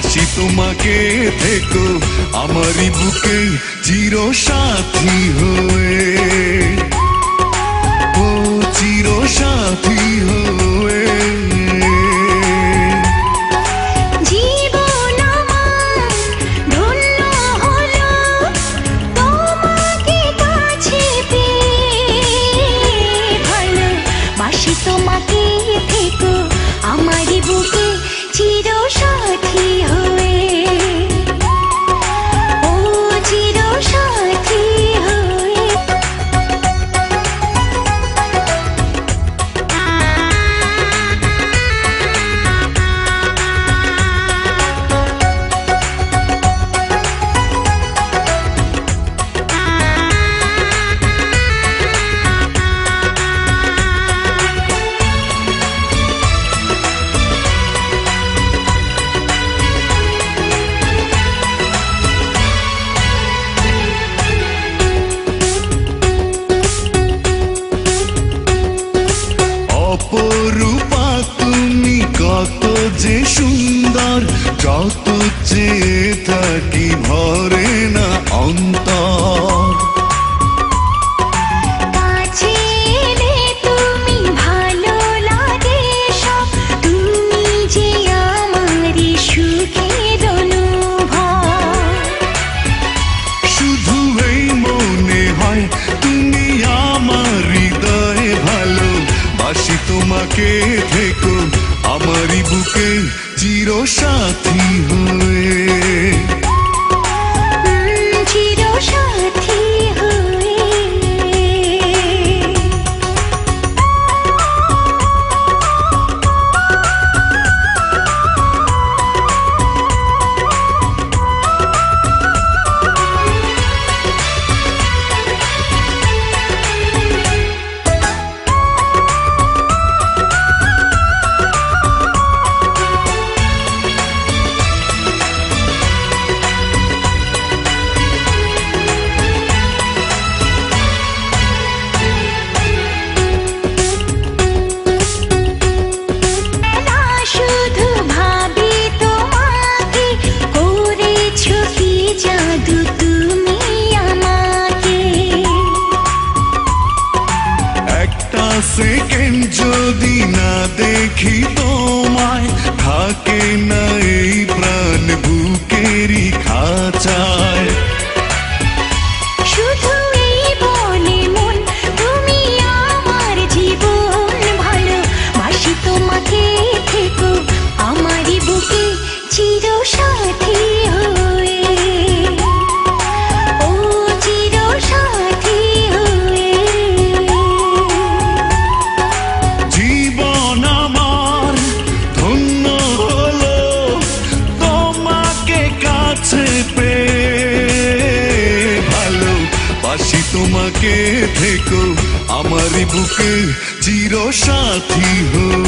বাসি তোমাকে থেকো আমারই বুকে চির সাথী হয়ে, ও চির সাথী হয়ে। জীবন আমার ধন্য হলো তোমাকে কাছে পেয়ে, ভালোবাসি তোমাকে থেকো আমারই বুকে চির সাথী হয়ে, ও চির সাথী হয়ে। অপরূপা তুমি কত যে সুন্দর, যত চেয়ে থাকি ভরে না অন্তর। কাছে এলে তুমি ভালো লাগে সব, তুমি যে আমারই সুখের অনুভব। শুধু এই মনে হয় তুমি আমার হৃদয়ে ভালো, বাসি তোমাকে থেকো আমারই বুকে চির সাথী হয়ে, চির সাথী হয়ে। শুধু ভাবি তোমাকে, করেছো কি জাদু তুমি আমাকে। একটা সেকেন্ড যদি না দেখি তোমায়, থাকে না এই প্রাণ বুকেরই খাঁচায়। শুধু এই বলে মন তুমি আমার জীবন, ভালোবাসি তোমাকে থেকো আমারই বুকে চির সাথী হয়ে, ও চির সাথী হয়ে। জীবন আমার ধন্য হলো তোমাকে কাছে পেয়ে, ভালোবাসি তোমাকে থেকো আমারই বুকে চির সাথী হয়ে।